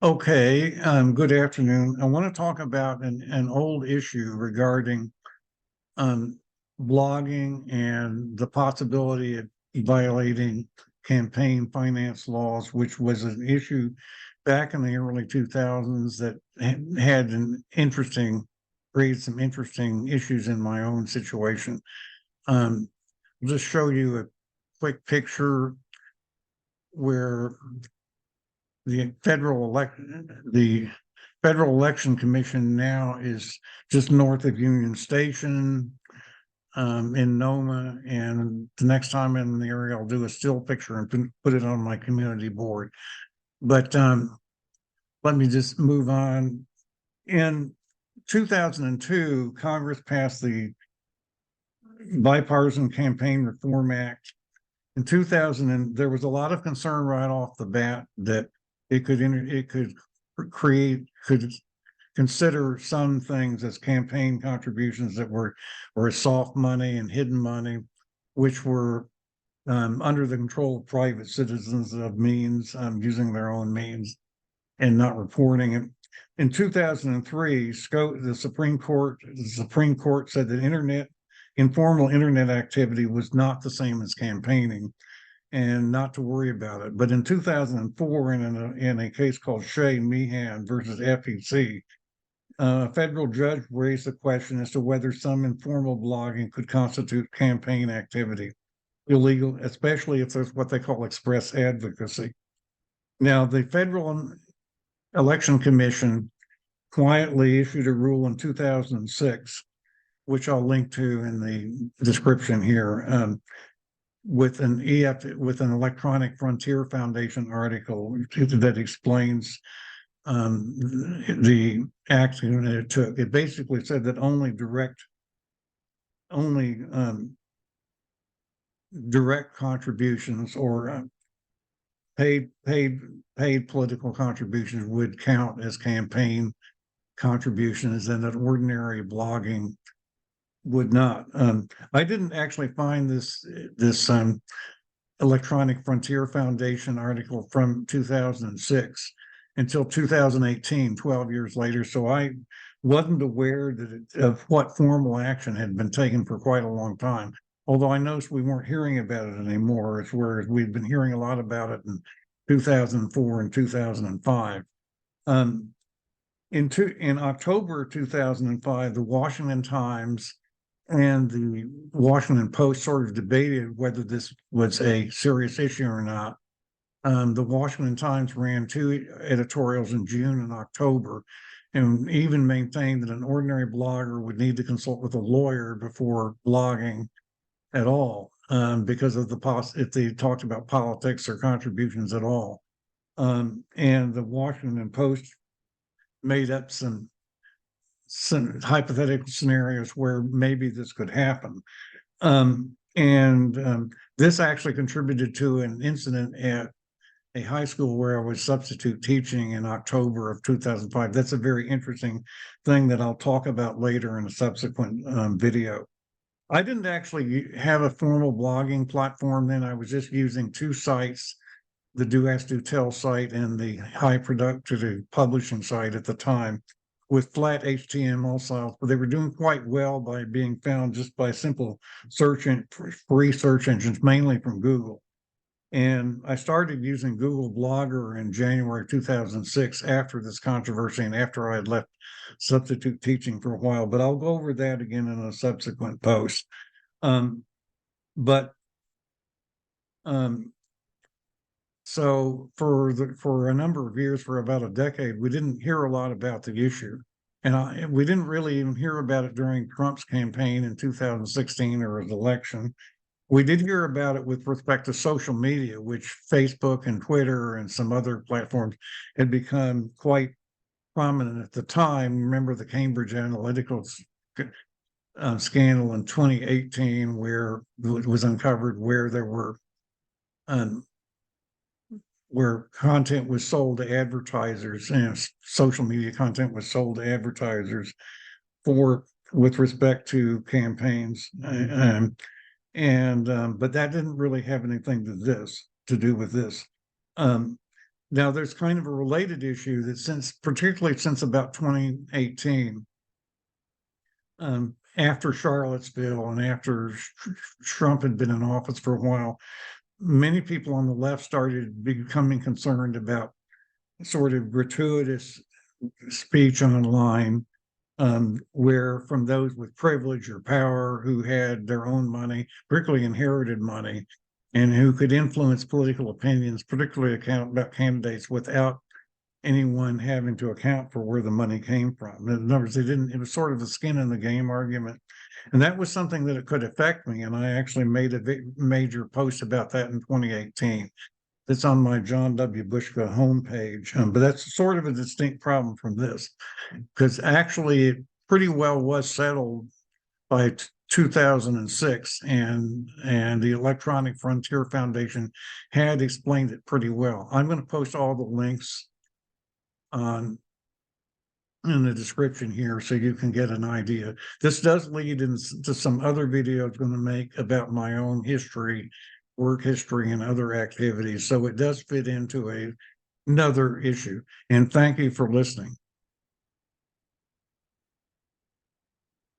Okay, good afternoon. I want to talk about an old issue regarding um, blogging and the possibility of violating campaign finance laws, which was an issue back in the early 2000s that had created some interesting issues in my own situation. Um, I'll just show you a quick picture where the Federal Election Commission now is just north of Union Station, in Noma. And the next time I'm in the area, I'll do a still picture and put it on my community board. But let me just move on. In 2002, Congress passed the Bipartisan Campaign Reform Act. In 2000, and there was a lot of concern right off the bat that it could could consider some things as campaign contributions that were soft money and hidden money, which were under the control of private citizens of means, using their own means and not reporting it. In 2003, the Supreme Court said that informal internet activity was not the same as campaigning and not to worry about it. But in 2004, in a case called Shea Meehan versus FEC, a federal judge raised the question as to whether some informal blogging could constitute campaign activity illegal, especially if there's what they call express advocacy. Now, the Federal Election Commission quietly issued a rule in 2006, which I'll link to in the description here, with an Electronic Frontier Foundation article that explains the action that it took. It basically said that only direct contributions or paid paid paid political contributions would count as campaign contributions, and that ordinary blogging would not. I didn't actually find this Electronic Frontier Foundation article from 2006 until 2018, 12 years later. So I wasn't aware of what formal action had been taken for quite a long time. Although I noticed we weren't hearing about it anymore, it's whereas we'd been hearing a lot about it in 2004 and 2005. Um, in October 2005, the Washington Times and the Washington Post sort of debated whether this was a serious issue or not. The Washington Times ran two editorials in June and October, and even maintained that an ordinary blogger would need to consult with a lawyer before blogging at all, because of if they talked about politics or contributions at all. And the Washington Post made up some hypothetical scenarios where maybe this could happen. And this actually contributed to an incident at a high school where I was substitute teaching in October of 2005. That's a very interesting thing that I'll talk about later in a subsequent video. I didn't actually have a formal blogging platform then. I was just using two sites, the Do As Do Tell site and the High Productivity Publishing site at the time, with flat HTML files, but they were doing quite well by being found just by simple free search engines, mainly from Google. And I started using Google Blogger in January 2006 after this controversy and after I had left substitute teaching for a while, but I'll go over that again in a subsequent post. Um, but um, So for a number of years, for about a decade, we didn't hear a lot about the issue. And we didn't really even hear about it during Trump's campaign in 2016 or his election. We did hear about it with respect to social media, which Facebook and Twitter and some other platforms had become quite prominent at the time. Remember the Cambridge Analytica scandal in 2018, where it was uncovered um, where content was sold to advertisers, and social media content was sold to advertisers with respect to campaigns. But that didn't really have anything to do with this. Um, Now, there's kind of a related issue that particularly since about 2018, after Charlottesville and after Trump had been in office for a while, many people on the left started becoming concerned about sort of gratuitous speech online, where from those with privilege or power who had their own money, particularly inherited money, and who could influence political opinions, particularly about candidates, without anyone having to account for where the money came from. In other words, it was sort of a skin in the game argument. And that was something that it could affect me. And I actually made a major post about that in 2018. It's on my John W. Bushka homepage. But that's sort of a distinct problem from this, because actually it pretty well was settled by 2006, and the Electronic Frontier Foundation had explained it pretty well. I'm going to post all the links in the description here so you can get an idea. This does lead into some other videos I'm going to make about my own history, work history, and other activities. So it does fit into another issue. And thank you for listening.